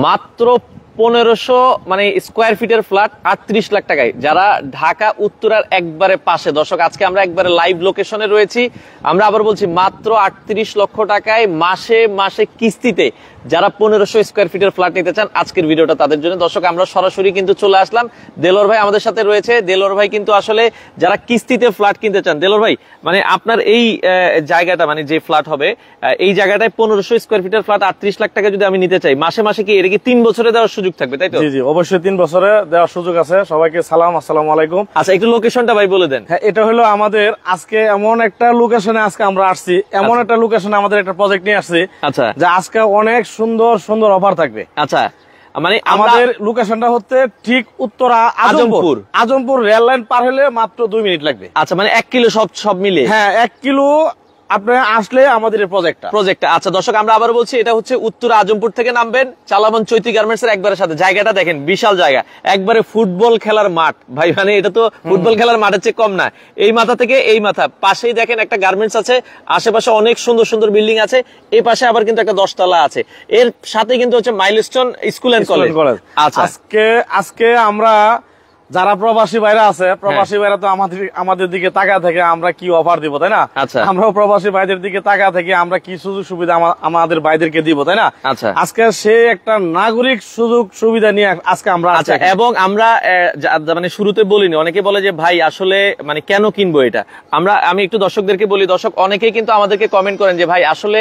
মাত্র 1500 মানে স্কোয়ার ফিটের ফ্ল্যাট 38 লাখ টাকায়, যারা ঢাকা উত্তরার একবারে পাশে। দর্শক আজকে আমরা একবারে লাইভ লোকেশনে রয়েছি। আমরা আবার বলছি মাত্র 38 লক্ষ টাকায় মাসে মাসে কিস্তিতে যারা 1500 স্কোয়ার ফিটের ফ্ল্যাট নিতে চান, আজকের ভিডিওটা তাদের জন্য। দর্শক আমরা সরাসরি কিন্তু চলে আসলাম, দেলোয়ার ভাই আমাদের সাথে রয়েছে। দেলোয়ার ভাই কিন্তু আসলে যারা কিস্তিতে ফ্ল্যাট কিনতে চান, দেলোয়ার ভাই মানে আপনার এই জায়গাটা মানে যে ফ্ল্যাট হবে এই জায়গাটায় 1500 স্কোয়ার ফিটের ফ্ল্যাট 38 লাখ টাকা যদি আমি নিতে চাই, মাসে মাসে কি এটা কি 3 বছরে দেওয়ার সুযোগ থাকবে, তাই তো? জি জি, অবশ্যই 3 বছরে দেওয়ার সুযোগ আছে। সবাইকে সালাম, আসসালামু আলাইকুম। আচ্ছা, একটু লোকেশনটা ভাই বলে দেন। হ্যাঁ, এটা হলো আমাদের আজকে এমন একটা লোকেশনে আজকে আমরা আসছি, এমন একটা লোকেশনে আমাদের একটা প্রজেক্ট নিয়ে আসছি। আচ্ছা, যে আজকে অনেক সুন্দর সুন্দর অফার থাকবে। আচ্ছা, মানে আমাদের লোকেশনটা হচ্ছে ঠিক উত্তরা আজমপুর রেল লাইন পার হলে মাত্র 2 মিনিট লাগবে। আচ্ছা, মানে 1 কিলো সব মিলে? হ্যাঁ, 1 কিলো আপনি আসলে আমাদের প্রজেক্টটা। আচ্ছা দর্শক, আমরা আবার বলছি এটা হচ্ছে উত্তরা আজমপুর থেকে নামবেন, চালাবন চৈতি গার্মেন্টস এর একবারে সাথে। জায়গাটা দেখেন, বিশাল জায়গা, একবারে ফুটবল খেলার মাঠ ভাই, মানে এটা তো ফুটবল খেলার মাঠের চেয়ে কম না। এই মাথা থেকে এই মাথা পাশেই দেখেন একটা গার্মেন্টস আছে, আশেপাশে অনেক সুন্দর সুন্দর বিল্ডিং আছে, এই পাশে আবার কিন্তু একটা 10 তলা আছে, এর সাথে কিন্তু হচ্ছে মাইলস্টোন স্কুল এন্ড কলেজ। আচ্ছা, আজকে আমরা যারা প্রবাসী ভাইরা আছে, প্রবাসী ভাইরা তো আমাদের দিকে তাকা থেকে আমরা কি অফার দিব, তাই না? আচ্ছা, আমরাও প্রবাসী ভাইদের দিকে তাকা থেকে আমরা কি সুযোগ সুবিধা আমাদের ভাইদেরকে দিব, তাই না? আচ্ছা, আজকে সে একটা নাগরিক সুযোগ সুবিধা নিয়ে আজকে আমরা। আচ্ছা, এবং আমরা মানে শুরুতে বলিনি, অনেকে বলে যে ভাই আসলে মানে কেন কিনবো এটা। আমি একটু দর্শকদেরকে বলি, দর্শক অনেকেই কিন্তু আমাদেরকে কমেন্ট করেন যে ভাই আসলে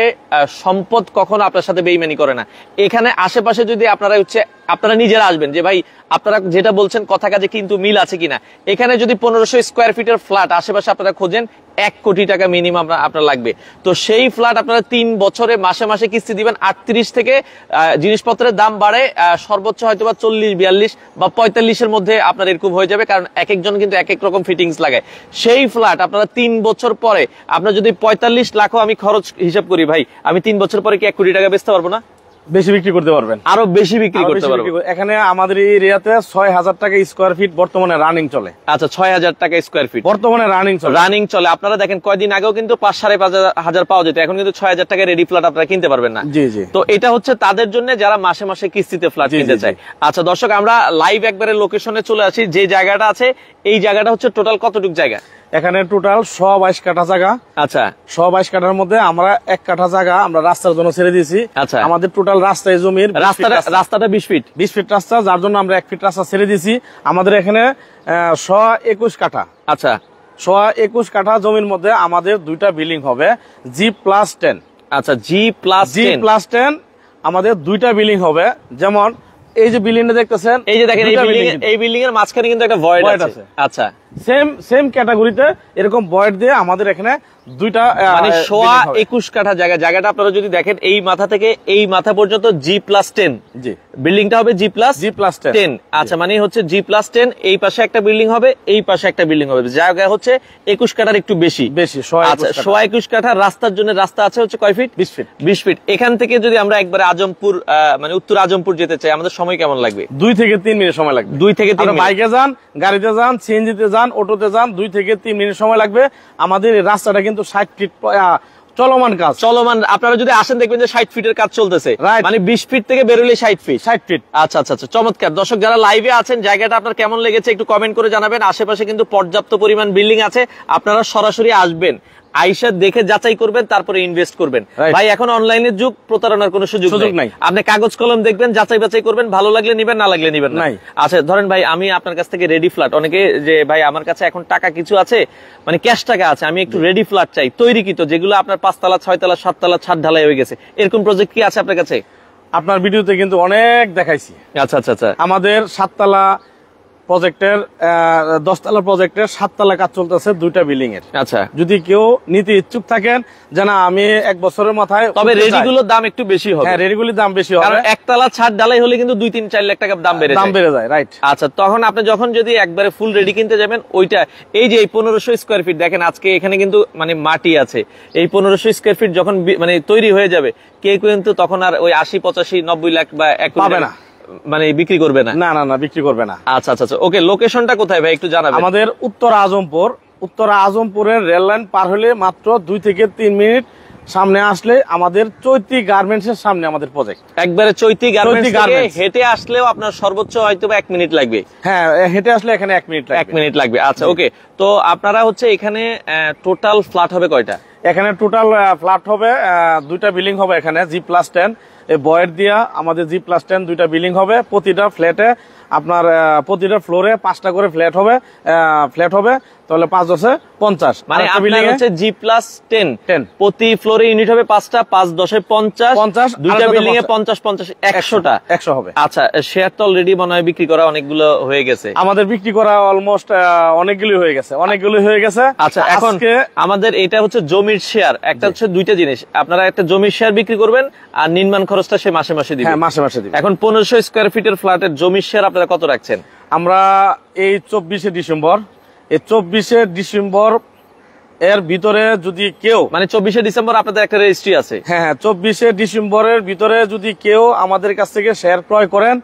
সম্পদ কখনো আপনার সাথে বেইমানি করে না। এখানে আশেপাশে যদি আপনারা নিজেরা আসবেন যে ভাই আপনারা যেটা বলছেন কথা কাজে কিন্তু মিল আছে কিনা। এখানে যদি 1500 স্কোয়ার ফিটের ফ্ল্যাট আশেপাশে আপনারা খোঁজেন, 1 কোটি টাকা মিনিমাম আপনার লাগবে। তো সেই ফ্ল্যাট আপনারা 3 বছরে মাসে মাসে কিস্তি দিবেন। 38 থেকে জিনিসপত্রের দাম বাড়ে সর্বোচ্চ হয়তো বা 40, 42 বা 45 এর মধ্যে আপনার এরকম হয়ে যাবে, কারণ এক একজন কিন্তু এক এক রকম ফিটিংস লাগায়। সেই ফ্ল্যাট আপনারা 3 বছর পরে আপনার যদি 45 লাখও আমি খরচ হিসাব করি ভাই, আমি 3 বছর পরে কি 1 কোটি টাকা বেচতে পারবো না? বেশি বিক্রি করতে পারবেন, আরো বেশি বিক্রি করতে পারবেন। এখানে আমাদের এই এরিয়াতে 6000 টাকা স্কোয়ার ফিট বর্তমানে রানিং চলে। আচ্ছা, 6000 টাকা স্কোয়ার ফিট বর্তমানে রানিং চলে। আপনারা দেখেন কয়দিন আগেও কিন্তু 5,500 পাওয়া যেত, এখন কিন্তু 6000 টাকা রেডি ফ্ল্যাট আপনারা কিনতে পারবেন না। জি জি, তো এটা হচ্ছে তাদের জন্য যারা মাসে মাসে কিস্তিতে ফ্ল্যাট কিনতে চায়। আচ্ছা দর্শক, আমরা লাইভ একবারে লোকেশনে চলে আসি। যে জায়গাটা আছে এই জায়গাটা হচ্ছে টোটাল কতটুকু জায়গা? এখানে টোটাল 122 কাঠা জায়গা। আচ্ছা, 122 কাঠার মধ্যে আমরা 1 কাঠা জায়গা আমরা রাস্তার জন্য ছেড়ে দিয়েছি। আচ্ছা, আমাদের টোটাল রাস্তায় জমির রাস্তাটা 20 ফিট রাস্তা, যার জন্য আমরা 1 ফিট রাস্তা ছেড়ে দিয়েছি। আমাদের এখানে 121 কাঠা। আচ্ছা, 121 কাঠা জমির মধ্যে আমাদের 2টা বিল্ডিং হবে G+10। আচ্ছা, G+10 আমাদের 2টা বিল্ডিং হবে। যেমন এই যে বিল্ডিংটা দেখতেছেন, এই যে দেখেন এই বিল্ডিং এর মাঝখানে কিন্তু একটা ভয়েড আছে। আচ্ছা, সেম ক্যাটাগরিতে এরকম ভয়েড দিয়ে আমাদের এখানে 2টা মানে 121 কাঠা জায়গাটা আপনারা যদি দেখেন এই মাথা থেকে এই মাথা পর্যন্ত G+10। জি, বিল্ডিংটা হবে G+10। আচ্ছা, মানে হচ্ছে G+10, এই পাশে একটা বিল্ডিং হবে, এই পাশে একটা বিল্ডিং হবে। জায়গা হচ্ছে 21 কাঠার একটু বেশি। আচ্ছা, 121 কাঠা। রাস্তার জন্য রাস্তা আছে হচ্ছে কয় ফিট? 20 ফিট। এখান থেকে যদি আমরা একবারে আজমপুর মানে উত্তর আজমপুর যেতে চাই, আমাদের সময় কেমন লাগবে? 2 থেকে 3 মিনিট সময় লাগবে। 2 থেকে 3 মিনিট। বাইকে যান, গাড়িতে যান, সিএনজিতে যান, অটোতে যান, 2 থেকে 3 মিনিট সময় লাগবে। আমাদের এই রাস্তাটা কিন্তু 60 ফিট চলমান। আপনারা যদি আসেন দেখবেন যে 60 ফিটের কাজ চলতেছে, মানে 20 ফিট থেকে বেরোলে 60 ফিট। আচ্ছা, চমৎকার। দর্শক যারা লাইভে আছেন, জায়গাটা আপনার কেমন লেগেছে একটু কমেন্ট করে জানাবেন। আশেপাশে কিন্তু পর্যাপ্ত পরিমাণ বিল্ডিং আছে, আপনারা সরাসরি আসবেন, আইসা দেখে যাচাই করবেন, তারপরে ইনভেস্ট করবেন। ভাই এখন অনলাইনের যুগ, প্রতারণার কোনো সুযোগ নাই। আপনি কাগজ কলম দেখবেন, যাচাই বাছাই করবেন, ভালো লাগলে নিবেন, না লাগলে নিবেন না। আচ্ছা, ধরেন ভাই আমি আপনার কাছ থেকে রেডি ফ্ল্যাট, অনেকে যে ভাই আমার কাছে এখন টাকা কিছু আছে, মানে ক্যাশ টাকা আছে, আমি একটু রেডি ফ্ল্যাট চাই তৈরিকৃত, যেগুলো আপনার 5 তলা 6 তলা 7 তলা ছাদ ঢালাই হয়ে গেছে, এরকম প্রজেক্ট কি আছে আপনার কাছে? আপনার ভিডিওতে কিন্তু অনেক দেখাইছি। আচ্ছা, আমাদের 7 তলা প্রজেক্টের 10 তলা প্রজেক্টের 7 তলা কাজ চলতেছে 2টা বিল্ডিং এর। আচ্ছা, যদি কেউ নিতে ইচ্ছুক থাকেন, যে না আমি 1 বছরের মাথায়, তবে রেডিগুলোর দাম একটু বেশি হবে। হ্যাঁ, রেডিগুলির দাম বেশি হবে, কারণ 1 তলা ছাদ ঢালাই হলে কিন্তু 2-3-4 লাখ টাকা দাম বেড়ে যায়। রাইট। আচ্ছা, তখন আপনি যখন যদি একবারে ফুল রেডি কিনতে যাবেন, ওইটা এই যে 1500 স্কোয়ার ফিট দেখেন, আজকে এখানে কিন্তু মানে মাটি আছে, এই 1500 স্কোয়ার ফিট যখন মানে তৈরি হয়ে যাবে, কেউ কিন্তু তখন আর ওই 80-85-90 লাখ বা 1 কোটি পাবে না, মানে বিক্রি করবে না। না বিক্রি করবে না। আচ্ছা, ওকে, লোকেশনটা কোথায় ভাই একটু জানাবেন? আমাদের উত্তরা আজমপুরের রেল লাইন পার হলে মাত্র 2 থেকে 3 মিনিট সামনে আসলে আমাদের চৈতি গার্মেন্টস এর সামনে আমাদের প্রজেক্ট। একবারে চৈতি গার্মেন্টস থেকে গার্মেন্টস। হেঁটে আসলেও আপনার সর্বোচ্চ হয়তো 1 মিনিট লাগবে। হ্যাঁ, হেঁটে আসলে এখানে 1 মিনিট 1 মিনিট লাগবে। আচ্ছা, ওকে। তো আপনারা হচ্ছে এখানে টোটাল ফ্ল্যাট হবে কয়টা? এখানে টোটাল ফ্ল্যাট হবে 2টা বিল্ডিং হবে এখানে G+10 এই বয়েড দিয়া আমাদের G+10 2টা বিল্ডিং হবে। প্রতিটা ফ্ল্যাটে আপনার প্রতিটা ফ্লোরে 5টা করে ফ্ল্যাট হবে তাহলে 5 10 50 মানে আপনার হচ্ছে G+10 প্রতি ফ্লোরে ইউনিট হবে 5টা, 5 10 50 দুইটা বিল্ডিং এ 50 50 100টা 100 হবে। আচ্ছা, শেয়ার তো অলরেডি মনে হয় বিক্রি করা অনেকগুলো হয়ে গেছে। আমাদের বিক্রি করা অলমোস্ট অনেকগুলো হয়ে গেছে। আচ্ছা, এখন আমাদের এটা হচ্ছে জমির শেয়ার। একটা হচ্ছে দুইটা জিনিস, আপনারা একটা জমির শেয়ার বিক্রি করবেন আর নির্মাণ খরচটা সে মাসে মাসে দিবে। হ্যাঁ, মাসে দিবে। এখন 1500 স্কয়ার ফিটের ফ্ল্যাটের জমির শেয়ার আপনারা কত রাখছেন? আমরা এই 24শে ডিসেম্বর এর ভিতরে যদি কেউ, মানে 24শে ডিসেম্বর আপনাদের একটা রেজিস্ট্রি আছে। হ্যাঁ 24শে ডিসেম্বরের ভিতরে যদি কেউ আমাদের কাছ থেকে শেয়ার ক্রয় করেন,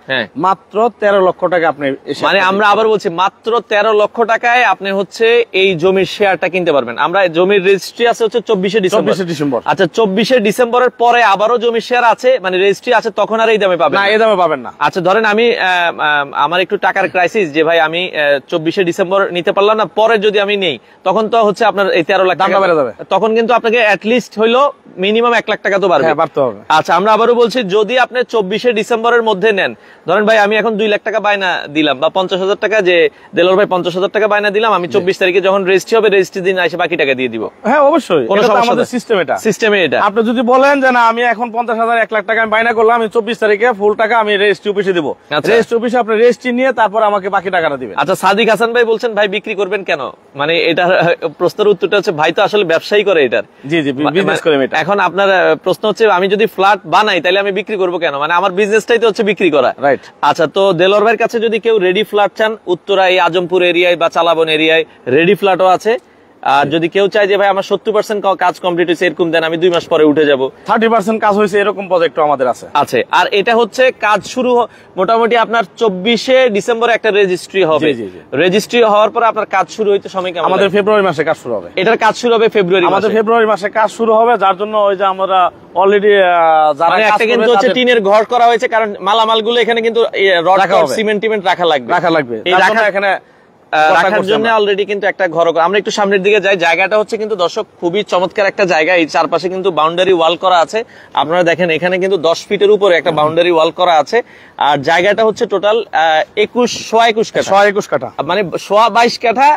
মাত্র 13 লক্ষ টাকা আপনি, মানে আমরা আবার বলছি মাত্র 13 লক্ষ টাকায় আপনি হচ্ছে এই জমির শেয়ারটা কিনতে পারবেন। আমরা জমির রেজিস্ট্রি আছে হচ্ছে 24শে ডিসেম্বর। আচ্ছা, 24শে ডিসেম্বরের পরে আবারও জমির শেয়ার আছে, মানে রেজিস্ট্রি আছে, তখন আর এই দামে পাবেন না? এই দামে পাবেন না। আচ্ছা, ধরেন আমি আমার একটু টাকার ক্রাইসিস, যে ভাই আমি 24শে ডিসেম্বর নিতে পারলাম না, পরে যদি আমি নেই তখন তো হচ্ছে আপনার 13 লাখ টাকা বেড়ে যাবে। তখন কিন্তু আপনাকে অ্যাটলিস্ট হইলো মিনিমাম 1 লাখ টাকা তো বাড়বে। আচ্ছা, আমরা আবারও বলছি, যদি আপনি 24শে ডিসেম্বরের মধ্যে নেন, ধরেন ভাই আমি এখন 2 লাখ টাকা বায়না দিলাম বা 50,000 টাকা, যে দেলোর ভাই 50,000 টাকা বায়না দিলাম, আমি 24 তারিখে যখন রেজিস্ট্রি হবে রেজিস্ট্রি দিন এসে বাকি টাকা দিয়ে দিব। হ্যাঁ, অবশ্যই, আমাদের সিস্টেমে এটা। আপনি যদি বলেন যে না আমি এখন 50,000 1 লাখ টাকা আমি বায়না করলাম, আমি 24 তারিখে ফুল টাকা আমি রেজিস্ট্রি অফিসে দিব। রেজিস্ট্রি অফিসে আপনি রেজিস্ট্রি নিয়ে তারপর আমাকে বাকি টাকাটা দিবেন। আচ্ছা, সাদিক হাসান ভাই বলছেন ভাই বিক্রি করবেন কেন? মানে এটার প্রশ্নের উত্তরটা হচ্ছে ভাই তো আসলে ব্যবসায়ী করে এটার। জি, বিজনেস করে এটা। এখন আপনার প্রশ্ন হচ্ছে আমি যদি ফ্ল্যাট বানাই তাহলে আমি বিক্রি করবো কেন? মানে আমার বিজনেসটাই তো হচ্ছে বিক্রি করা, রাইট? আচ্ছা, তো দেলোর ভাইয়ের কাছে যদি কেউ রেডি ফ্ল্যাট চান, উত্তরা এই আজমপুর এরিয়ায় বা চালাবন এরিয়ায় রেডি ফ্ল্যাটও আছে। আর যদি কেউ চায় যে ভাই আমার 70% কাজ কমপ্লিট হয়েছে, এরকম দেন, আমি 2 মাস পরে উঠে যাব, 30% কাজ হয়েছে, এরকম প্রজেক্টও আমাদের আছে। আর এটা হচ্ছে কাজ শুরু মোটামুটি আপনার 24শে ডিসেম্বরে একটা রেজিস্ট্রি হবে। রেজিস্ট্রি হওয়ার পরে আপনার কাজ শুরু হইতে সময় কেমন? আমাদের ফেব্রুয়ারি মাসে কাজ শুরু হবে। এটার কাজ শুরু হবে ফেব্রুয়ারি, আমাদের ফেব্রুয়ারি মাসে কাজ শুরু হবে, যার জন্য ওই যে আমরা অলরেডি যারা একটা কিন্তু হচ্ছে টিনের ঘর করা হয়েছে, কারণ মালামালগুলো এখানে কিন্তু রড সিমেন্ট রাখা লাগবে। এই রাখা এখানে রাখার জন্য অলরেডি কিন্তু একটা ঘর। আমরা একটু সামনের দিকে যাই। জায়গাটা হচ্ছে কিন্তু দর্শক খুবই চমৎকার একটা জায়গা। এই চারপাশে কিন্তু বাউন্ডারি ওয়াল করা আছে। আপনারা দেখেন এখানে কিন্তু 10 ফিটের উপরে একটা বাউন্ডারি ওয়াল করা আছে। আর জায়গাটা হচ্ছে টোটাল 21 কাঠা, মানে 22 কাঠা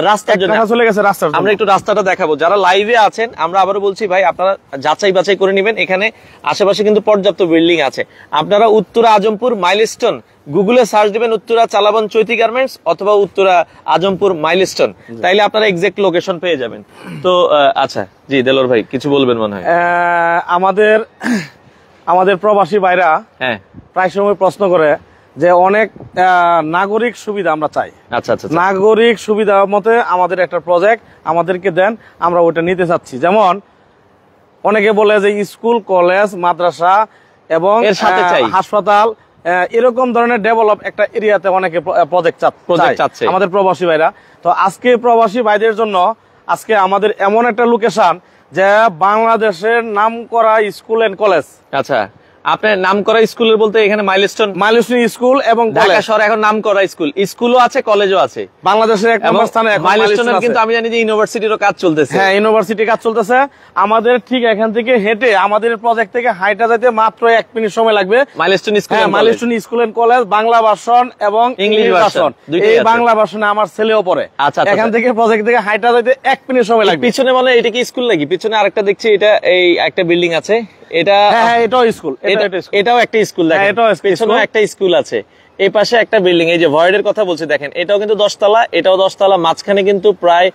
রাস্তার জন্য চলে গেছে। আমরা একটু রাস্তাটা দেখাবো। যারা লাইভে আছেন, আমরা আবারও বলছি ভাই আপনারা যাচাই বাছাই করে নেবেন। এখানে আশেপাশে কিন্তু পর্যাপ্ত বিল্ডিং আছে। আপনারা উত্তরা আজমপুর মাইলস্টোন গুগলে সার্চ দিবেন, উত্তরা চালাবন চৈতি গার্মেন্টস অথবা উত্তরা আজমপুর মাইলস্টোন, তাইলে আপনারা এক্সাক্ট লোকেশন পেয়ে যাবেন। তো আচ্ছা, জি দেলোর ভাই কিছু বলবেন মনে হয়? আমাদের প্রবাসী ভাইরা প্রায় সময় প্রশ্ন করে যে অনেক নাগরিক সুবিধা আমরা চাই। আচ্ছা, নাগরিক সুবিধা মতে আমাদের একটা প্রজেক্ট আমাদেরকে দেন, আমরা ওটা নিতে চাচ্ছি। যেমন অনেকে বলে যে স্কুল, কলেজ, মাদ্রাসা এবং হাসপাতাল, এরকম ধরনের ডেভেলপ একটা এরিয়াতে অনেকে প্রজেক্ট চাচ্ছে আমাদের প্রবাসী ভাইরা। তো আজকে প্রবাসী ভাইদের জন্য আজকে আমাদের এমন একটা লোকেশন যে বাংলাদেশের নামকরা স্কুল এন্ড কলেজ। আচ্ছা, আপনার নাম করা স্কুলের বলতে এখানে মাইলস্টোন স্কুল এবং ঢাকা শহরে এখন নাম করা স্কুলও আছে, কলেজও আছে বাংলাদেশের এক নম্বর স্থানে। মাইলস্টোনের কিন্তু আমি জানি যে ইউনিভার্সিটিরও কাজ চলতেছে। হ্যাঁ, ইউনিভার্সিটির কাজ চলতেছে। আমাদের ঠিক এখান থেকে হেঁটে আমাদের প্রজেক্ট থেকে হাইটা যেতে মাত্র 1 মিনিট সময় লাগবে। Milestone school and college Bangla version এবং ইংলিশ ভার্সন। এই বাংলা ভার্সনে আমার ছেলেও পড়ে। আচ্ছা, এখান থেকে প্রজেক্ট থেকে হাইটা যেতে 1 মিনিট সময় লাগবে। পিছনে মানে এটা কি স্কুল নাকি? পিছনে আরেকটা দেখছি, এটা এই একটা বিল্ডিং আছে, এটা এটাও স্কুল, এটাও একটা স্কুল। দেখেন পিছনেও একটা স্কুল আছে, এই পাশে একটা বিল্ডিং। এই যে ভয়েডের কথা বলছি দেখেন, এটাও কিন্তু 10 তলা, এটাও 10 তলা। মাঝখানে কিন্তু প্রায়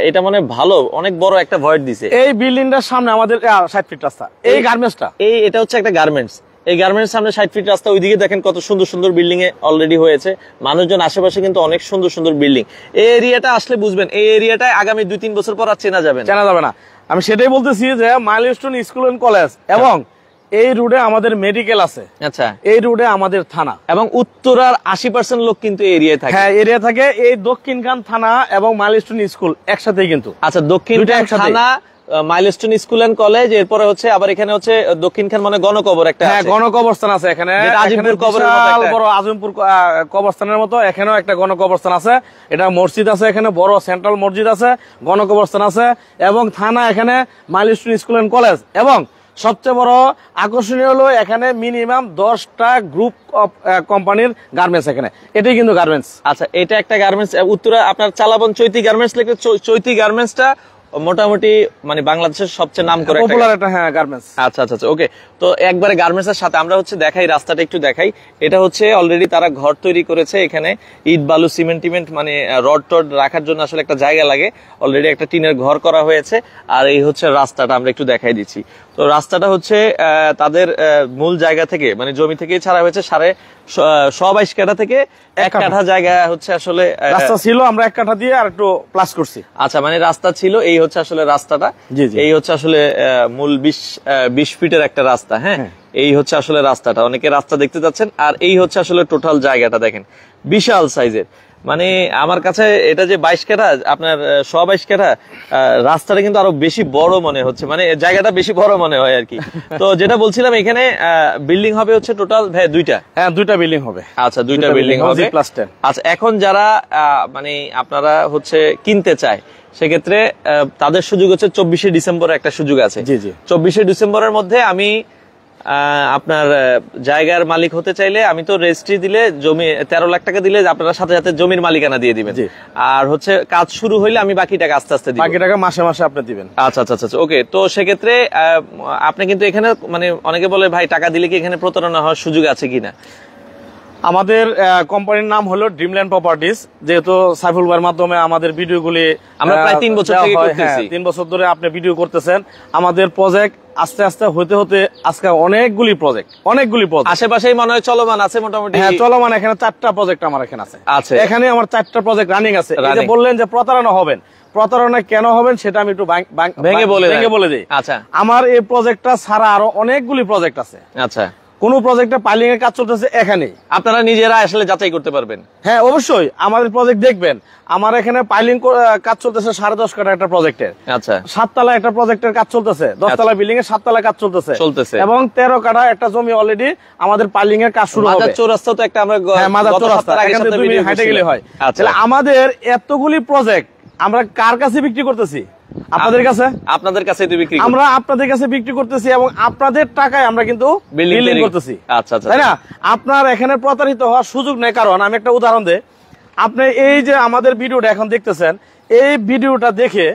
এটা মানে ভালো অনেক বড় একটা ভয়েড দিছে। এই বিল্ডিংটার সামনে আমাদের 60 ফিট রাস্তা। এই গার্মেন্টসটা এটা হচ্ছে একটা গার্মেন্টস। এই গার্মেন্টস সামনে 60 ফিট রাস্তা। ওইদিকে দেখেন কত সুন্দর সুন্দর বিল্ডিং এ অলরেডি হয়েছে। মানুষজন আশেপাশে কিন্তু অনেক সুন্দর সুন্দর বিল্ডিং। এই এরিয়াটা আসলে বুঝবেন, এই এরিয়াটায় আগামী 2-3 বছর পর আর চেনা যাবে না। আমি সেটাই বলতেছি যে মাইলস্টোন স্কুল এন্ড কলেজ এবং এই রোডে আমাদের মেডিকেল আছে। আচ্ছা, এই রোডে আমাদের থানা এবং উত্তরার 80% লোক কিন্তু এই এরিয়ায় থাকে। হ্যাঁ, এরিয়া থাকে। এই দক্ষিণখান থানা এবং মাইলস্টোন স্কুল একসাথেই কিন্তু। আচ্ছা, দক্ষিণখান থানা মাইলস্টোন স্কুল এন্ড কলেজ, এরপরে হচ্ছে আবার এখানে হচ্ছে দক্ষিণখান মানে গণকবর একটা হ্যাঁ, গণকবরস্থান আছে এখানে, আজিমপুর কবরের মতো বড় আজিমপুর কবরস্থানের মতো এখানেও একটা গণকবরস্থান আছে। এটা মসজিদ আছে, এখানে বড় সেন্ট্রাল মসজিদ আছে, গণকবরস্থান আছে এবং থানা এখানে মাইলস্টোন স্কুল এন্ড কলেজ। এবং সবচেয়ে বড় আকর্ষণীয় হলো এখানে মিনিমাম 10টা গ্রুপ অফ কোম্পানির গার্মেন্টস এখানে, এটাই কিন্তু গার্মেন্টস। আচ্ছা, এটা একটা গার্মেন্টস, উত্তরা আপনার চালাবন চৈতি গার্মেন্টস লিখে, চৈতি গার্মেন্টসটা মোটামুটি মানে বাংলাদেশের সবচেয়ে নাম করে পপুলার একটা হ্যাঁ গার্মেন্টস। আচ্ছা আচ্ছা আচ্ছা, ওকে। তো একবারে গার্মেন্টস এর সাথে আমরা হচ্ছে দেখাই, রাস্তাটা একটু দেখাই। এটা হচ্ছে অলরেডি তারা ঘর তৈরি করেছে, এখানে ইট বালু সিমেন্ট টিমেন্ট মানে রড টড রাখার জন্য আসলে একটা জায়গা লাগে, অলরেডি একটা টিনের ঘর করা হয়েছে। আর এই হচ্ছে রাস্তাটা, আমরা একটু দেখাই দিচ্ছি। তো রাস্তাটা হচ্ছে তাদের মূল জায়গা থেকে মানে জমি থেকেই ছাড়া হয়েছে, 22 কাঠা থেকে 1 কাঠা জায়গা হচ্ছে আসলে রাস্তা ছিল, আমরা 1 কাঠা দিয়ে আর একটু প্লাস করছি। আচ্ছা, মানে রাস্তা ছিল, এই হচ্ছে আসলে রাস্তাটা, এই হচ্ছে আসলে মূল 20 ফিটের একটা রাস্তা। হ্যাঁ, এই হচ্ছে আসলে রাস্তাটা, অনেকে রাস্তা দেখতে যাচ্ছেন। আর এই হচ্ছে আসলে টোটাল জায়গাটা দেখেন, বিশাল সাইজের। মানে আমার কাছে এটা যে 22 কাঠা, আপনার 22 কাঠা, রাস্তাটা কিন্তু আরো বেশি বড় মনে হচ্ছে, মানে জায়গাটা বেশি বড় মনে হয় আর কি। তো যেটা বলছিলাম, এখানে বিল্ডিং হবে হচ্ছে টোটাল ভাই 2টা। হ্যাঁ, 2টা বিল্ডিং হবে। আচ্ছা, 2টা বিল্ডিং হবে। আচ্ছা, এখন যারা মানে আপনারা হচ্ছে কিনতে চায়, সেক্ষেত্রে তাদের সুযোগ হচ্ছে 24শে ডিসেম্বর একটা সুযোগ আছে। 24শে ডিসেম্বরের মধ্যে আমি আপনার জায়গার মালিক হতে চাইলে, আমি তো রেজিস্ট্রি দিলে জমি 13 লাখ টাকা দিলে আপনারা সাথে সাথে জমির মালিকানা দিয়ে দিবেন। আর হচ্ছে কাজ শুরু হইলে আমি বাকি টাকা আস্তে আস্তে দিব, বাকি টাকা মাসে মাসে আপনি দিবেন। আচ্ছা আচ্ছা আচ্ছা, ওকে। তো সেক্ষেত্রে আপনি কিন্তু এখানে মানে অনেকে বলে ভাই টাকা দিলে কি এখানে প্রতারণা হওয়ার সুযোগ আছে কিনা? আমাদের কোম্পানির নাম হলো ড্রিমল্যান্ড প্রপার্টিজ। যেহেতু সাইফুল ভাইয়ের মাধ্যমে আমাদের ভিডিওগুলি আমরা প্রায় 3 বছর থেকে করতেছি, 3 বছর ধরে আপনি ভিডিও করতেছেন। আমাদের প্রজেক্ট আস্তে আস্তে হতে হতে আজকে অনেকগুলি প্রজেক্ট আশেপাশেই মনে হয় চলমান আছে মোটামুটি। হ্যাঁ, চলমান এখানে 4টা প্রজেক্ট আমার এখানে আছে। এখানে আমার 4টা প্রজেক্ট রানিং আছে। এই যে বললেন যে প্রতারণা হবেন, প্রতারণা কেন হবেন সেটা আমি একটু ভেঙে বলে দিই। আচ্ছা, আমার এই প্রজেক্টটা ছাড়া আরো অনেকগুলি প্রজেক্ট আছে। আচ্ছা, কোন প্রজেক্টে পাইলিং এর কাজ চলতেছে এখানে, আপনারা নিজেরা আসলে যাচাই করতে পারবেন। হ্যাঁ, অবশ্যই আমাদের প্রজেক্ট দেখবেন। আমার এখানে পাইলিং কাজ চলতেছে 10.5 কাঠা একটা প্রজেক্টের। আচ্ছা, 7 তলা একটা প্রজেক্টের কাজ চলতেছে, 10 তলা বিল্ডিং এর 7 তলা কাজ চলতেছে এবং 13 কাঠা একটা জমি অলরেডি আমাদের পাইলিং এর কাজ শুরু হবে। মাদার চৌরাস্তা তো একটা আমরা মাদার চৌরাস্তা এখান থেকে 2 মিনিট হাঁটে গেলে হয়। তাহলে আমাদের এতগুলি প্রজেক্ট আমরা কার কাছে বিক্রি করতেছি? আপনাদের কাছে। আপনাদের কাছে বিক্রি, আমরা আপনাদের কাছে বিক্রি করতেছি এবং আপনাদের টাকায় আমরা কিন্তু বিল্ডিং করতেছি। আচ্ছা আচ্ছা, তাই না? আপনার এখানে প্রতারিত হওয়ার সুযোগ নেই। কারণ আমি একটা উদাহরণ দেই, আপনি এই যে আমাদের ভিডিওটা এখন দেখতেছেন, এই ভিডিওটা দেখে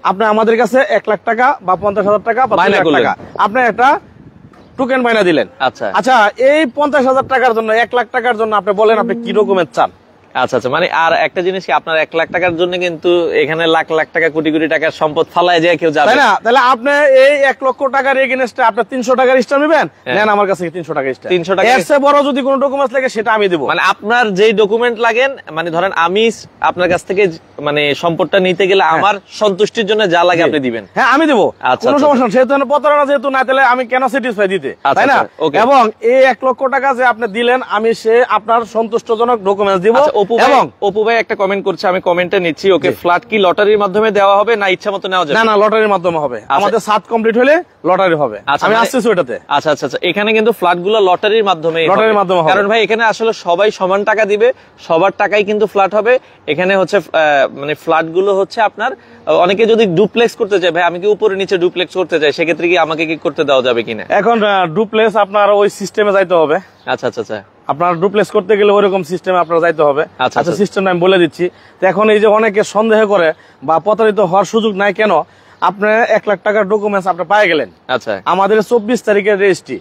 আপনি আমাদের কাছে 1 লাখ টাকা বা 50,000 টাকা বা 2 লাখ টাকা আপনি একটা টোকেন বাইনা দিলেন। আচ্ছা আচ্ছা, এই 50,000 টাকার জন্য 1 লাখ টাকার জন্য আপনি বলেন আপনি কি ডকুমেন্ট চান? আচ্ছা আচ্ছা, মানে আর একটা জিনিস কি, আপনার 1 লাখ টাকার জন্য কিন্তু এখানে লাখ লাখ টাকা কোটি কোটি টাকার সম্পদ ফালায় যায় কেউ যাবে, তাই না? তাহলে আপনি এই 1 লক্ষ টাকার এগেইনস্টে আপনি 300 টাকার স্ট্যাম্প নেবেন, নেন আমার কাছে 300 টাকা স্ট্যাম্প। 300 টাকা এর চেয়ে বড় যদি কোনো ডকুমেন্টস লাগে সেটা আমি দেব। মানে আপনার যেই ডকুমেন্ট লাগেন, মানে ধরেন আমি আপনার কাছ থেকে মানে সম্পদটা নিতে গেলে আমার সন্তুষ্টির জন্য যা লাগে আপনি দিবেন। হ্যাঁ, আমি দেব, কোনো সমস্যা নেই। সেহেতু প্রতারণা যেহেতু না, তাহলে আমি কেন স্যাটিসফাই দিতে, তাই না? এবং এই 1 লক্ষ টাকা যে আপনি দিলেন, আমি সে আপনার সন্তুষ্টজনক ডকুমেন্টস দিব। এবং অপু ভাই একটা কমেন্ট করছে, আমি কমেন্টটা নিচ্ছি। ওকে, ফ্ল্যাট কি লটারির মাধ্যমে দেওয়া হবে না ইচ্ছা মতো নেওয়া যাবে? না না, লটারির মাধ্যমে হবে। আমাদের 7 কমপ্লিট হলে লটারি হবে। আমি আসতেছি ওটাতে। আচ্ছা আচ্ছা আচ্ছা, এখানে কিন্তু ফ্ল্যাট গুলো লটারির মাধ্যমে হবে। কারণ ভাই এখানে আসলে সবাই সমান টাকা দিবে, সবার টাকাই কিন্তু ফ্ল্যাট হবে। এখানে হচ্ছে মানে ফ্ল্যাট গুলো হচ্ছে আপনার, অনেকে যদি ডুপ্লেক্স করতে চায়, ভাই আমি কি উপরে নিচে ডুপ্লেক্স করতে চাই, সেক্ষেত্রে কি আমাকে কি করতে দেওয়া যাবে কিনা? এখন ডুপ্লেক্স আপনার ওই সিস্টেমে যাইতে হবে। আচ্ছা আচ্ছা আচ্ছা, আপনার ডুপ্লেক্স করতে গেলে ওইরকম সিস্টেমে আপনার যাইতে হবে। আচ্ছা, সিস্টেমটা আমি বলে দিচ্ছি। তো এখন এই যে অনেকে সন্দেহ করে বা প্রতারিত হওয়ার সুযোগ নাই কেন, আপনি 1 লাখ টাকার ডকুমেন্টস আপনি পেয়ে গেলেন। আচ্ছা, আমাদের 24 তারিখের রেজিস্ট্রি,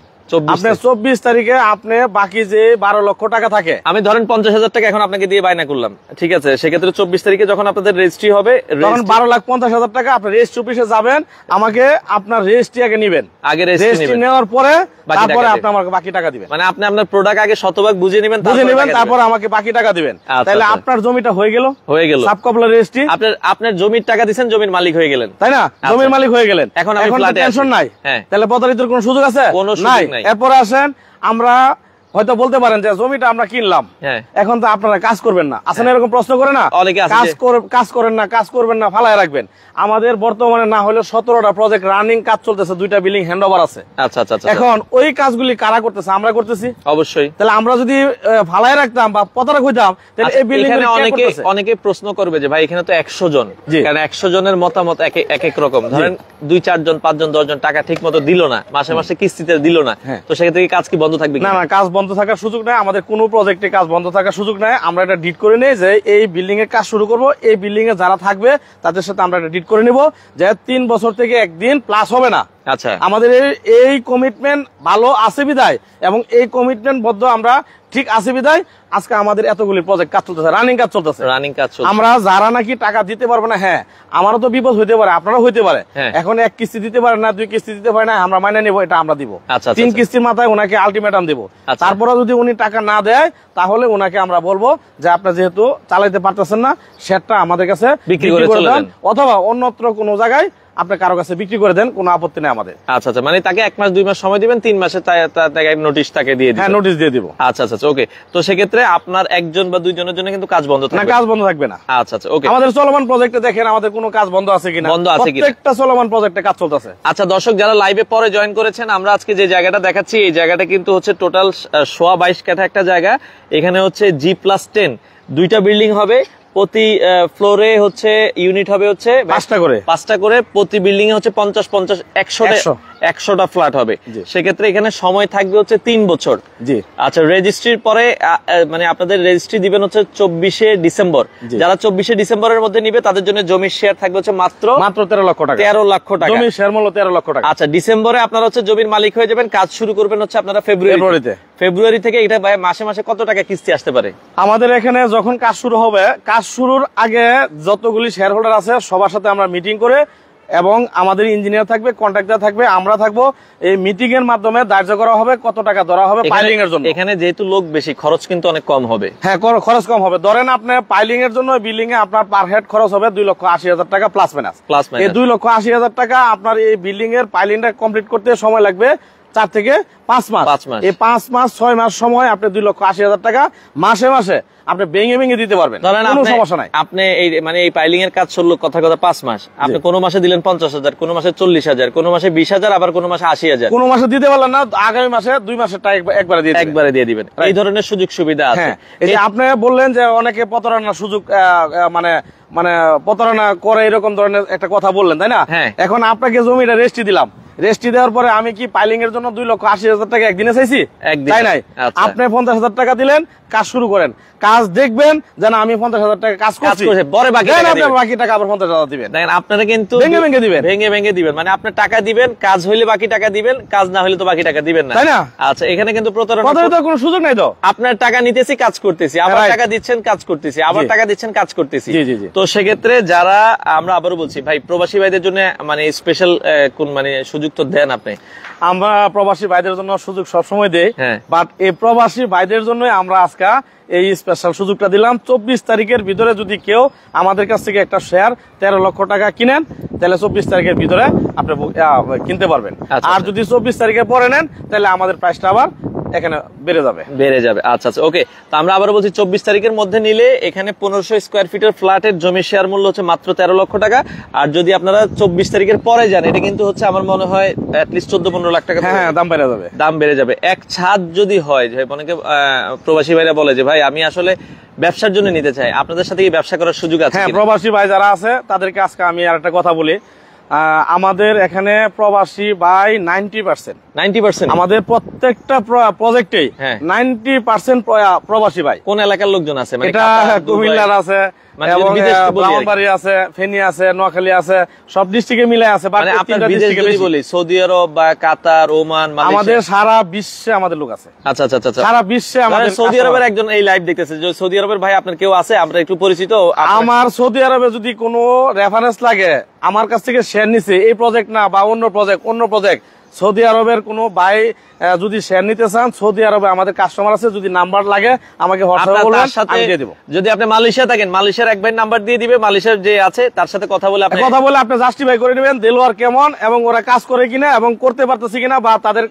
আপনার 24 তারিখে আপনি বাকি যে 12 লক্ষ টাকা থাকে, আমি ধরেন 50,000 টাকা এখন আপনাকে দিয়ে বায়না করলাম, ঠিক আছে? সেক্ষেত্রে 24 তারিখে যখন আপনাদের রেজিস্ট্রি হবে, তখন 12,50,000 টাকা আপনি রেজিস্ট্রি অফিসে যাবেন, আমাকে আপনার রেজিস্ট্রি আগে নিবেন। আগে রেজিস্ট্রি নেওয়ার পরে তারপরে আপনি আমাকে বাকি টাকা দিবেন। মানে আপনি আপনার প্রোডাক্ট আগে শতভাগ বুঝে নেবেন, তারপর আমাকে বাকি টাকা দিবেন। তাহলে আপনার জমিটা হয়ে গেল সাব কপলার রেজিস্ট্রি। আপনার জমির টাকা দিবেন, জমির মালিক হয়ে গেলেন, তাই না? জমির মালিক হয়ে গেলেন। এখন টেনশন নাই। তাহলে প্রতারিতর কোনো সুযোগ আছে? কোনো সুযোগ নাই। এরপরে আসেন, আমরা হয়তো বলতে পারেন যে জমিটা আমরা কিনলাম, হ্যাঁ, এখন তো আপনারা কাজ করবেন না, আসেন এরকম প্রশ্ন করে না, অনেকে আছে কাজ করেন না, কাজ করবেন না, ফালায় রাখবেন। আমাদের বর্তমানে না হলে 17টা প্রজেক্ট রানিং কাজ চলতেছে, 2টা বিল্ডিং হ্যান্ডওভার আছে। আচ্ছা আচ্ছা আচ্ছা, এখন ওই কাজগুলি কারা করতেছে? আমরা করতেছি। অবশ্যই। তাহলে আমরা যদি ফালায় রাখতাম বা প্রতারক হইতাম, তাহলে এই বিল্ডিং অনেকে প্রশ্ন করবে যে ভাই এখানে তো 100 জন, কারণ 100 জনের মতামত এক এক রকম। ধরেন 2-4 জন 5 জন 10 জন টাকা ঠিক মতো দিল না, মাসে মাসে কিস্তিতে দিল না, তো সেক্ষেত্রে কাজ কি বন্ধ থাকবে? না না, কাজ বন্ধ থাকার সুযোগ নাই। আমাদের কোনো প্রজেক্টে কাজ বন্ধ থাকার সুযোগ নাই। আমরা এটা ডিট করে নেই যে এই বিল্ডিং এর কাজ শুরু করব, এই বিল্ডিং এ যারা থাকবে তাদের সাথে আমরা এটা ডিট করে নিব যে 3 বছর থেকে একদিন প্লাস হবে না। আচ্ছা, আমাদের এই কমিটমেন্ট ভালো আছে বিদায়, এবং এই কমিটমেন্ট বদ্ধ আমরা ঠিক আছে বিদায় আজকে আমাদের এতগুলি প্রজেক্ট কাজ চলতেছে, রানিং কাজ চলতেছে। আমরা যারা নাকি টাকা দিতে পারবো না, হ্যাঁ আমারও তো বিপদ হইতে পারে, আপনারও হইতে পারে, এখন 1 কিস্তি দিতে পারে না, 2 কিস্তি দিতে পারে না, আমরা মাইনে নিবো, এটা আমরা দিব। 3 কিস্তির মাথায় ওনাকে আলটিমেটাম দিব। তারপরে যদি উনি টাকা না দেয় তাহলে ওনাকে আমরা বলবো যে আপনি যেহেতু চালাইতে পারতেছেন না, শেয়ারটা আমাদের কাছে বিক্রি করে দেন, অথবা অন্যত্র কোনো জায়গায় আপনি কারো কাছে বিক্রি করে দেন, কোনো আপত্তি নেই আমাদের। আচ্ছা আচ্ছা, মানে তাকে 1 মাস 2 মাস সময় দিবেন, 3 মাসে তাকে নোটিশ তাকে দিয়ে দিবেন। হ্যাঁ, নোটিশ দিয়ে দিব। আচ্ছা আচ্ছা, ওকে। তো সেক্ষেত্রে আপনার 1 জন বা 2 জনের জন্য কিন্তু কাজ বন্ধ থাকবে না, কাজ বন্ধ থাকবে না। আচ্ছা আচ্ছা, ওকে। আমাদের চলমান প্রজেক্টে দেখেন আমাদের কোনো কাজ বন্ধ আছে কিনা, প্রত্যেকটা চলমান প্রজেক্টে কাজ চলতেছে। আচ্ছা দর্শক, যারা লাইভে পরে জয়েন করেছেন, আমরা আজকে যে জায়গাটা দেখাচ্ছি এই জায়গাটা কিন্তু হচ্ছে টোটাল 22 কাঠা একটা জায়গা। এখানে হচ্ছে G+10 2টা বিল্ডিং হবে, প্রতি ফ্লোরে হচ্ছে ইউনিট হবে হচ্ছে 5টা করে, প্রতি বিল্ডিং এ হচ্ছে 50 100টা ফ্ল্যাট হবে। সেক্ষেত্রে এখানে সময় থাকবে হচ্ছে 3 বছর। আচ্ছা, রেজিস্ট্রির পরে মানে আপনাদের রেজিস্ট্রি দিবেন হচ্ছে 24শে ডিসেম্বর। যারা 24শে ডিসেম্বরের মধ্যে নিবে তাদের জন্য জমির শেয়ার থাকবে হচ্ছে মাত্র 13 লক্ষ টাকা। 13 লক্ষ টাকা জমির শেয়ার মূল্য 13 লক্ষ টাকা। আচ্ছা, ডিসেম্বরে আপনারা হচ্ছে জমির মালিক হয়ে যাবেন, কাজ শুরু করবেন হচ্ছে আপনারা ফেব্রুয়ারি থেকে। এটা মাসে মাসে কত টাকা কিস্তি আসতে পারে? আমাদের এখানে যখন কাজ শুরু হবে, কাজ শুরুর আগে যতগুলি শেয়ার হোল্ডার আছে সবার সাথে আমরা মিটিং করে, এবং আমাদের ইঞ্জিনিয়ার থাকবে, কন্ট্রাক্টর থাকবে, আমরা থাকবো, এই মিটিং এর মাধ্যমে ধার্য করা হবে কত টাকা ধরা হবে পাইলিং এর জন্য। এখানে যেহেতু লোক বেশি, খরচ কিন্তু অনেক কম হবে। হ্যাঁ, খরচ কম হবে। ধরেন আপনি পাইলিং এর জন্য বিল্ডিং এ আপনার পার হেড খরচ হবে 2,80,000 টাকা প্লাস মাইনাস। এই 2,80,000 টাকা আপনার এই বিল্ডিং এর পাইলিংটা কমপ্লিট করতে সময় লাগবে 4 থেকে 5 মাস। এই 5 মাস 6 মাস সময় আপনি 2,80,000 টাকা মাসে মাসে আপনি ভেঙে দিতে পারবেন, কোনো সমস্যা নাই। আপনি এই মানে এই পাইলিং এর কাজ চললো কথা 5 মাস, আপনি কোনো মাসে দিলেন 50,000, কোনো মাসে 40,000, কোনো মাসে 20,000, আবার কোনো মাসে 80,000, কোনো মাসে দিতে পারলেন না, আগামী মাসে 2 মাসের টাকা একবারে দিয়ে দিবেন। এই ধরনের সুযোগ সুবিধা আছে। এই যে আপনি বললেন যে অনেকে প্রতারণার সুযোগ মানে প্রতারণা করে, এরকম ধরনের একটা কথা বললেন, তাই না? এখন আপনাকে জমিটা রেজিস্ট্রি দিলাম, রেজিস্ট্রি দেওয়ার পরে আমি কি পাইলিং এর জন্য 2,80,000 টাকা একদিনে চাইছি? তাই নাই। আপনি 50,000 টাকা দিলেন, কাজ শুরু করেন, কাজ দেখবেন যেন আমি 50,000 টাকা কাজ করছি, পরে বাকি টাকা আবার 50,000 দিবেন। দেখেন আপনারা কিন্তু ভেঙে দিবেন, মানে আপনার টাকা দিবেন, কাজ হইলে বাকি টাকা দিবেন, কাজ না হলে তো বাকি টাকা দিবেন না, তাই না? আচ্ছা, এখানে কিন্তু প্রতারণার কোনো সুযোগ নাই। তো আপনার টাকা নিতেছি, কাজ করতেছি, আবার টাকা দিচ্ছেন, কাজ করতেছি, আবার টাকা দিচ্ছেন, কাজ করতেছি। তো সেক্ষেত্রে যারা, আমরা আবারও বলছি ভাই, প্রবাসী ভাইদের জন্য মানে স্পেশাল কোন মানে সুযোগ তো দেন আপনি? আমরা প্রবাসী ভাইদের জন্য সুযোগ সবসময় দেই, বাট এই প্রবাসী ভাইদের জন্য আমরা আজকে এই স্পেশাল সুযোগটা দিলাম। 24 তারিখের ভিতরে যদি কেউ আমাদের কাছ থেকে একটা শেয়ার 13 লক্ষ টাকা কিনেন, তাহলে 24 তারিখের ভিতরে আপনি কিনতে পারবেন। আর যদি 24 তারিখের পরে নেন তাহলে আমাদের প্রাইসটা আবার এখানে বেড়ে যাবে। আচ্ছা আচ্ছা, ওকে। তো আমরা আবার বলছি 24 তারিখের মধ্যে নিলে এখানে 1500 স্কয়ার ফিটের ফ্ল্যাটের জমির শেয়ার মূল্য হচ্ছে মাত্র 13 লক্ষ টাকা। আর যদি আপনারা 24 তারিখের পরে যান, এটা কিন্তু হচ্ছে আমার মনে হয় অ্যাটলিস্ট 14-15 লাখ টাকা দাম বেড়ে যাবে। এক ছাদ যদি হয়, যে অনেকে প্রবাসী ভাইরা বলে যে ভাই আমি আসলে ব্যবসার জন্য নিতে চাই, আপনাদের সাথে কি ব্যবসা করার সুযোগ আছে? হ্যাঁ, প্রবাসী ভাই যারা আছে তাদেরকে আজকে আমি আর একটা কথা বলি, আমাদের এখানে প্রবাসী ভাই 90% আমাদের প্রত্যেকটা প্রজেক্টেই 90% প্রবাসী ভাই। কোন এলাকার লোকজন আছে? এটা কুমিল্লার আছে, ব্রাহ্মণবাড়ি আছে, ফেনী আছে, নোয়াখালী আছে, সব ডিস্ট্রিক্টে মিলে আছে। সৌদি আরব বা কাতার, ওমান, আমাদের সারা বিশ্বে আমাদের লোক আছে। আচ্ছা আচ্ছা আচ্ছা, সারা বিশ্বে আমাদের। সৌদি আরবের একজন এই লাইভ দেখতেছে, সৌদি আরবের ভাই আপনার কেউ আছে? আমরা একটু পরিচিত। আমার সৌদি আরবে যদি কোনো রেফারেন্স লাগে, আমার কাছ থেকে শেয়ার নিছে, এই প্রজেক্ট না বা অন্য প্রজেক্ট সৌদি আরবের কোনো ভাই যদি শেয়ার নিতে চান, সৌদি আরবে আমাদের কাস্টমার আছে, যদি নাম্বার লাগে আমাকে হোয়াটসঅ্যাপে বলবেন, আমি দিয়ে দেব। যদি আপনি মালয়েশিয়া থাকেন, মালয়েশিয়ার এক ভাই নাম্বার দিয়ে দিবে, মালয়েশিয়ার যে আছে তার সাথে কথা বলে আপনি জাস্টিফাই করে নেবেন দেলোয়ার কেমন এবং ওরা কাজ করে কিনা এবং করতে পারতেছে কিনা, বা তাদের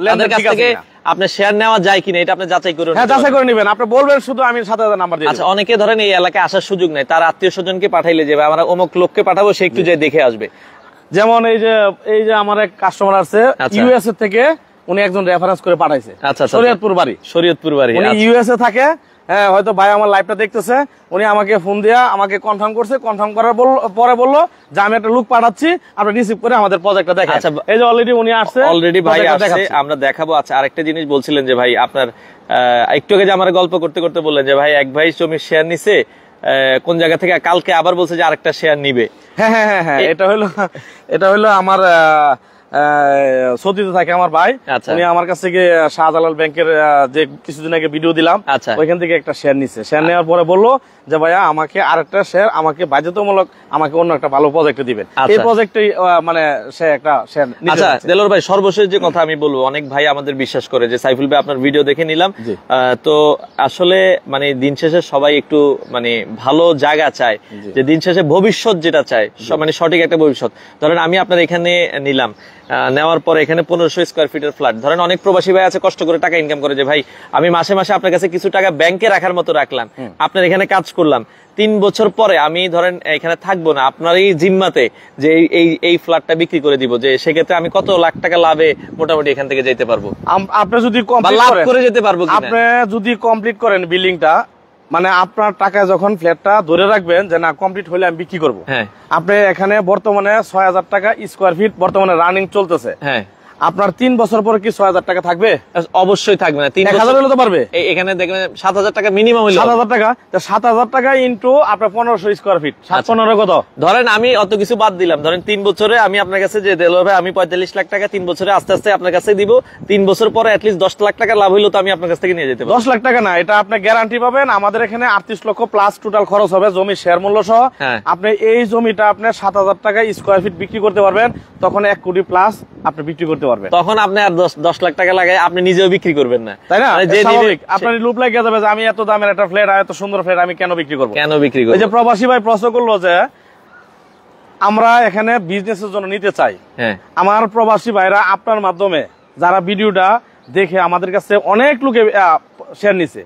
লেনদেন ঠিক আছে কিনা, আপনি শেয়ার নেওয়া যায় কিনা এটা আপনি যাচাই করুন। হ্যাঁ, যাচাই করে নেবেন। আপনি বলবেন শুধু, আমি 7,000 নাম্বার দিয়ে দেব। আচ্ছা, অনেকে ধরেন এই এলাকায় আসার সুযোগ নাই, তার আত্মীয় স্বজনকে পাঠাইলে যে আমরা অমুক লোককে পাঠাবো, সে একটু যে দেখে আসবে। যেমন এই যে আমার এক কাস্টমার আছে ইউএসএ থেকে, উনি একজন রেফারেন্স করে পাঠাইছে। আচ্ছা, শরীয়তপুর বাড়ি, উনি ইউএসএ থাকে। হ্যাঁ, হয়তো ভাই আমার লাইভটা দেখতেছে, উনি আমাকে ফোন দিয়া আমাকে কনফার্ম করছে। কনফার্ম করার পরে বললো যে আমি একটা লোক পাঠাচ্ছি, আপনি রিসিভ করে আমাদের প্রজেক্টটা দেখেন। আচ্ছা, এই যে অলরেডি উনি আসছে, অলরেডি ভাই আসছে, আমরা দেখাবো। আচ্ছা, আরেকটা জিনিস বলছিলেন যে ভাই আপনার একটু আগে যে আমার গল্প করতে করতে বললেন যে ভাই এক ভাই জমির শেয়ার নিছে কোন জায়গা থেকে, কালকে আবার বলছে যে আরেকটা শেয়ার নিবে। হ্যাঁ, এটা হলো আমার সৌদিতে থাকে আমার ভাই। উনি আমার কাছ থেকে শাহজালাল ব্যাংকের যে কিছুদিন আগে ভিডিও দিলাম, ওইখান থেকে একটা শেয়ার নিচ্ছে। শেয়ার নেওয়ার পরে বললো যে ভাইয়া আমাকে আরেকটা শেয়ার, আমাকে বাধ্যতামূলক আমাকে অন্য একটা ভালো প্রজেক্টে দিবেন। এই প্রজেক্টে মানে সে একটা শেয়ার। আচ্ছা দেলোয়ার ভাই, সর্বশেষ যে কথা আমি বলবো, অনেক ভাই আমাদের বিশ্বাস করে যে সাইফুল ভাই আপনার ভিডিও দেখে নিলাম, তো আসলে মানে দিন শেষে সবাই একটু মানে ভালো জায়গা চায়, যে দিন শেষে ভবিষ্যৎ যেটা চায়, মানে সঠিক একটা ভবিষ্যৎ। ধরেন আমি আপনার এখানে নিলাম, নেওয়ার পরে এখানে 1500 স্কোয়ার ফিটের ফ্ল্যাট। ধরেন অনেক প্রবাসী ভাই আছে কষ্ট করে টাকা ইনকাম করে, যে ভাই আমি মাসে মাসে আপনার কাছে কিছু টাকা ব্যাংকে রাখার মতো রাখলাম, আপনার এখানে কাজ করলাম, 3 বছর পরে আমি ধরেন এখানে থাকবো না, আপনার এই জিম্মাতে যে এই ফ্ল্যাটটা বিক্রি করে দিব, যে সেক্ষেত্রে আমি কত লাখ টাকা লাভে মোটামুটি এখান থেকে যেতে পারবো, আপনি যদি লাভ করে যেতে পারবো। আপনি যদি কমপ্লিট করেন বিল্ডিংটা, মানে আপনার টাকা যখন ফ্ল্যাটটা ধরে রাখবেন যে না কমপ্লিট হলে আমি বিক্রি করবো, আপনি এখানে বর্তমানে 6,000 টাকা স্কোয়ার ফিট বর্তমানে রানিং চলতেছে। হ্যাঁ, আপনার 3 বছর পরে কি 6,000 টাকা থাকবে? অবশ্যই থাকবে না, 1,000 হলে তো পারবে। এখানে দেখবেন 7,000 টাকা মিনিমাম হইলো। 7,000 টাকা, 7,000 টাকা ইন্টু আপনার 1500 স্কোয়ার ফিট, 7-15 কত? ধরেন আমি অত কিছু বাদ দিলাম, ধরেন 3 বছরে আমি আপনার কাছে যে দেলোয়ার ভাই আমি 45 লাখ টাকা 3 বছরে আস্তে আস্তে আপনার কাছে দিব, 3 বছর পরে অ্যাটলিস্ট 10 লাখ টাকা লাভ হইলো, তো আমি আপনার কাছ থেকে নিয়ে যেতে পারবো। 10 লাখ টাকা না, এটা আপনি গ্যারান্টি পাবেন। আমাদের এখানে 38 লক্ষ প্লাস টোটাল খরচ হবে জমি শেয়ার মূল্য সহ। আপনি এই জমিটা আপনি 7,000 টাকা স্কোয়ার ফিট বিক্রি করতে পারবেন, তখন 1 কোটি প্লাস আপনি বিক্রি করতে পারবেন। তখন আপনি আর 10 লাখ টাকা লাগায় আপনি নিজেও বিক্রি করবেন না, তাই না? আপনার লুপ লাগিয়ে যাবে যে আমি এত দামের একটা ফ্ল্যাট, এত সুন্দর ফ্ল্যাট আমি কেন বিক্রি করবো? ওই যে প্রবাসী ভাই প্রশ্ন করলো যে আমরা এখানে বিজনেসের জন্য নিতে চাই, আমার প্রবাসী ভাইরা আপনার মাধ্যমে যারা ভিডিওটা দেখে আমাদের কাছে অনেক লোকে শেয়ার নিচ্ছে,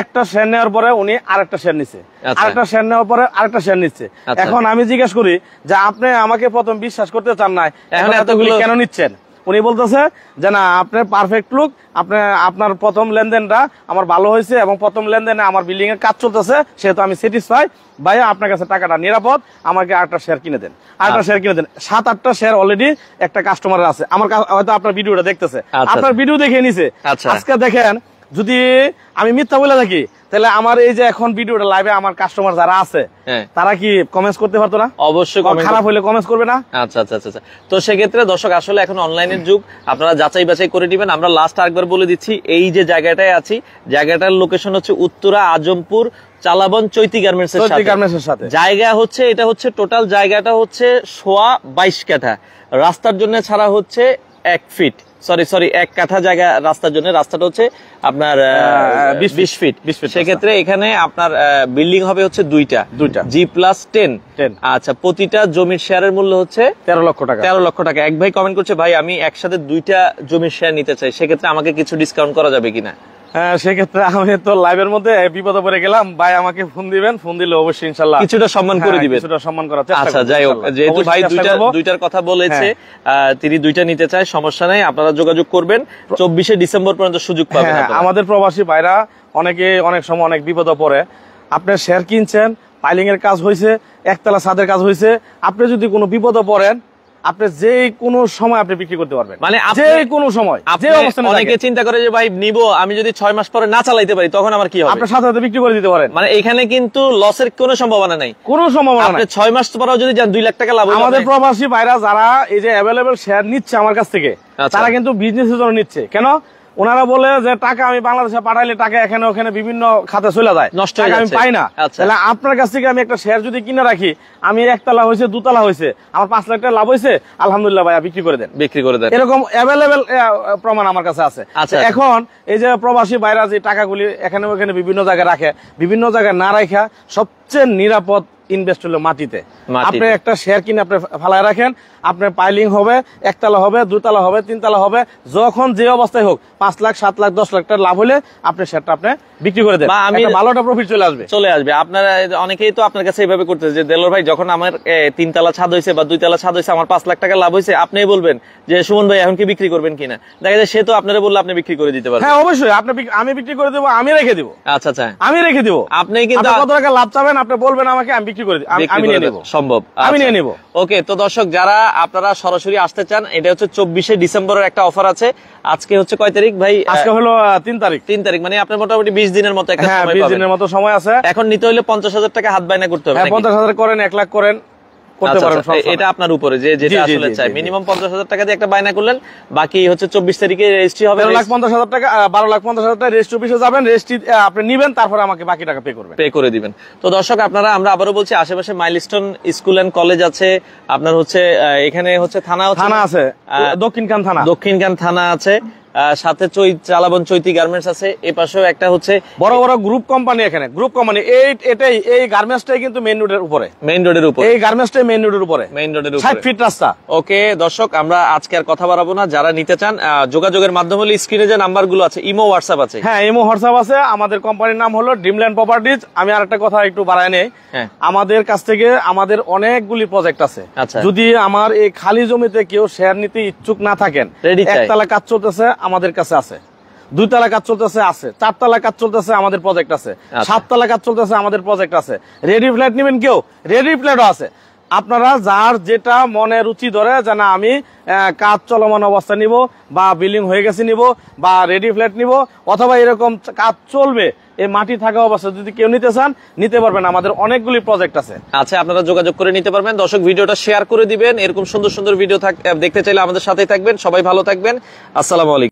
একটা শেয়ার নেওয়ার পরে উনি আরেকটা শেয়ার নিচ্ছে, আরেকটা শেয়ার নেওয়ার পরে আরেকটা শেয়ার নিচ্ছে। এখন আমি জিজ্ঞেস করি যে আপনি আমাকে প্রথম বিশ্বাস করতে চান না, এখন এতগুলো কেন নিচ্ছেন? উনি বলতেছে যে না আপনি পারফেক্ট লুক, আপনার প্রথম লেনদেনটা আমার ভালো হয়েছে এবং প্রথম লেনদেনে আমার বিল্ডিং এর কাজ চলতেছে, সেহেতু আমি স্যাটিসফাই। ভাইয়া আপনার কাছে টাকাটা নিরাপদ, আমাকে আরেকটা শেয়ার কিনে দেন, আরেকটা শেয়ার কিনে দেন। 7-8টা শেয়ার অলরেডি একটা কাস্টমারের আছে, আমার হয়তো আপনার ভিডিওটা দেখতেছে, আপনার ভিডিও দেখে নিছে। আজকে দেখেন, যদি আমি মিথ্যা বলে থাকি তাহলে আমার এই যে এখন ভিডিওটা লাইভে আমার কাস্টমার যারা আছে তারা কি কমেন্টস করতে পারতো না? অবশ্যই খারাপ হলে কমেন্টস করবে না। আচ্ছা আচ্ছা আচ্ছা, তো সেক্ষেত্রে দর্শক আসলে এখন অনলাইনের যুগ, আপনারা যাচাই বাছাই করে দিবেন। আমরা লাস্ট আরেকবার বলে দিচ্ছি, এই যে জায়গাটায় আছি, জায়গাটার লোকেশন হচ্ছে উত্তরা আজমপুর চালাবন চৈতি গার্মেন্টস এর সাথে। জায়গা হচ্ছে এটা হচ্ছে টোটাল জায়গাটা হচ্ছে 22 কাঠা, রাস্তার জন্য ছাড়া হচ্ছে 1 ফিট, সরি 1 কাঠা জায়গা রাস্তার জন্য, রাস্তাটা হচ্ছে আপনার 20 ফিট। সেক্ষেত্রে এখানে আপনার বিল্ডিং হবে হচ্ছে দুইটা G+10। আচ্ছা, প্রতিটা জমির শেয়ারের মূল্য হচ্ছে 13 লক্ষ টাকা। এক ভাই কমেন্ট করছে, ভাই আমি একসাথে 2টা জমির শেয়ার নিতে চাই, সেক্ষেত্রে আমাকে কিছু ডিসকাউন্ট করা যাবে কিনা? সেক্ষেত্রে আমি তো লাইভের মধ্যে বিপদে পড়ে গেলাম, ভাই আমাকে ফোন দিবেন, ফোন দিলে অবশ্যই ইনশাআল্লাহ কিছুটা সম্মান করে দিবেন, কিছুটা সম্মান করার চেষ্টা করব। আচ্ছা, যাই হোক, যেহেতু ভাই দুইটার কথা বলেছে, তিনি 2টা নিতে চায়, সমস্যা নাই, আপনারা যোগাযোগ করবেন। 24 ডিসেম্বর পর্যন্ত সুযোগ পাবেন। আমাদের প্রবাসী ভাইরা অনেকে অনেক সময় অনেক বিপদে পড়ে, আপনি শেয়ার কিনছেন, পাইলিং এর কাজ হয়েছে, একতলা ছাদের কাজ হয়েছে, আপনি যদি কোনো বিপদে পড়েন আপনি যে কোনো সময় আপনি বিক্রি করতে পারবেন, মানে যে কোনো সময়, যে অবস্থানে। অনেকে চিন্তা করে যে ভাই নিব, আমি যদি 6 মাস পরে না চালাইতে পারি তখন আমার কি হবে? আপনি সাথে সাথে বিক্রি করে দিতে পারেন, মানে এখানে কিন্তু লসের কোনো সম্ভাবনা নাই, কোনো সম্ভাবনা নাই। আপনি 6 মাস পরেও যদি যান 2 লাখ টাকা লাভ। আমাদের প্রবাসী ভাইরা যারা এই যে অ্যাভেলেবল শেয়ার নিচ্ছে আমার কাছ থেকে, তারা কিন্তু বিজনেসের জন্য নিচ্ছে। কেন? ওনারা বলে যে টাকা আমি বাংলাদেশে পাঠাইলে টাকা এখানে ওখানে বিভিন্ন খাতে চলে যায়, নষ্ট হয়ে আমি যাচ্ছে। পাই না। আচ্ছা। তাহলে আপনার কাছ থেকে আমি একটা শেয়ার যদি কিনে রাখি, আমি একতলা হয়েছে দুতলা হয়েছে, আমার 5 লাখ টাকা লাভ হয়েছে, আলহামদুলিল্লাহ ভাইয়া বিক্রি করে দেন। বিক্রি করে দেন। এরকম অ্যাভেলেবেল প্রমাণ আমার কাছে আছে। আচ্ছা, এখন এই যে প্রবাসী ভাইরা যে টাকাগুলি এখানে ওখানে বিভিন্ন জায়গায় রাখে, বিভিন্ন জায়গায় না রাখা সবচেয়ে নিরাপদ ইনভেস্ট হলো মাটিতে। আপনি একটা শেয়ার কিনে আপনি ফালায় রাখেন, আপনার পাইলিং হবে, একতলা হবে, দুতলা হবে, তিনতলা হবে, যখন যে অবস্থায় হোক 5 লাখ 7 লাখ 10 লাখ টাকা লাভ হলে আপনি শেয়ারটা আপনি বিক্রি করে দেন, ভালোটা প্রফিট চলে আসবে। আপনারা অনেকেই তো আপনার কাছে এইভাবে করতেছে যে দেলোয়ার ভাই যখন আমার 3 তলা ছাদ হয়েছে বা 2 তলা ছাদ হয়েছে, আমার 5 লাখ টাকা লাভ হয়েছে, আপনি বলবেন যে সুমন ভাই এখন কি বিক্রি করবেন কিনা। দেখা যায় সে তো আপনারা বললে আপনি বিক্রি করে দিতে পারবেন। হ্যাঁ অবশ্যই, আমি বিক্রি করে দেবো, আমি রেখে দিব। আচ্ছা আচ্ছা, আমি রেখে দিব। আপনি কিন্তু কত টাকা লাভ চাবেন আপনি বলবেন আমাকে, আমি বিক্রি করে দিব, আমি নিয়ে নেব। সম্ভব, আমি নিয়ে নেব। ওকে, তো দর্শক যারা আপনারা সরাসরি আসতে চান, এটা হচ্ছে 24শে ডিসেম্বরের একটা অফার আছে। আজকে হচ্ছে কয় তারিখ ভাই? আজকে হলো 3 তারিখ। 3 তারিখ, মানে আপনার মোটামুটি 20 দিনের মতো একটা সময় 20 দিনের মতো সময় আছে। এখন নিতে হলে 50,000 টাকা হাত বাইনা করতে হবে। 50,000 করেন, 1 লাখ করেন, করতে পারেন। এটা আপনার উপরে, যে যেটা আসলে চাই। মিনিমাম 50,000 টাকা দিয়ে একটা বায়না করলেন, বাকি হচ্ছে 24 তারিখে রেজিস্ট্রি হবে। 13,50,000 টাকা, 12,50,000 টাকা রেজিস্ট্রি অফিসে যাবেন, রেজিস্ট্রি আপনি নেবেন, তারপরে আমাকে বাকি টাকা পে করে দিবেন। তো দর্শক আপনারা, আমরা আবারও বলছি, আশেপাশে মাইলস্টোন স্কুল এন্ড কলেজ আছে, আপনার হচ্ছে এখানে হচ্ছে থানা আছে, দক্ষিণখান থানা আছে, সাথে চালাবন চৈতি গার্মেন্টস আছে, এ পাশেও একটা হচ্ছে বড় বড় গ্রুপ কোম্পানি। এখানে গ্রুপ কোম্পানি এই গার্মেন্টসটাই কিন্তু মেইন রোডের উপরে, এই গার্মেন্টসটাই মেইন রোডের উপরে 60 ফিট রাস্তা। ওকে দর্শক, আমরা আজকে আর কথা বাড়াবো না। যারা নিতে চান যোগাযোগের মাধ্যমে হলে স্ক্রিনে যে নাম্বার গুলো আছে, ইমো হোয়াটসঅ্যাপ আছে। হ্যাঁ, ইমো হোয়াটসঅ্যাপ আছে। আমাদের কোম্পানির নাম হলো ড্রিমল্যান্ড প্রপার্টিজ। আমি আরেকটা কথা একটু বাড়ায় নেই, আমাদের কাছ থেকে আমাদের অনেকগুলি প্রজেক্ট আছে। যদি আমার এই খালি জমিতে কেউ শেয়ার নিতে ইচ্ছুক না থাকেন, একতলা কাজ চলতেছে আমাদের কাছে আছে, 2 তলা কাজ চলতেছে আছে, 4 তলা কাজ চলতেছে আমাদের প্রজেক্ট আছে, 7 তলা কাজ চলতেছে আমাদের প্রজেক্ট আছে। রেডি ফ্ল্যাট নেবেন কেউ, রেডি ফ্ল্যাটও আছে। আপনারা যার যেটা মনে রুচি ধরে, যে না আমি কাজ চলমান অবস্থা নিব, বা বিল্ডিং হয়ে গেছে নিব, বা রেডি ফ্ল্যাট নিব, অথবা এরকম কাজ চলবে এই মাটি থাকা অবস্থা যদি কেউ নিতে চান, নিতে পারবেন। আমাদের অনেকগুলি প্রজেক্ট আছে। আচ্ছা, আপনারা যোগাযোগ করে নিতে পারবেন। দর্শক ভিডিওটা শেয়ার করে দিবেন। এরকম সুন্দর সুন্দর ভিডিও দেখতে চাইলে আমাদের সাথেই থাকবেন। সবাই ভালো থাকবেন। আসসালামু আলাইকুম।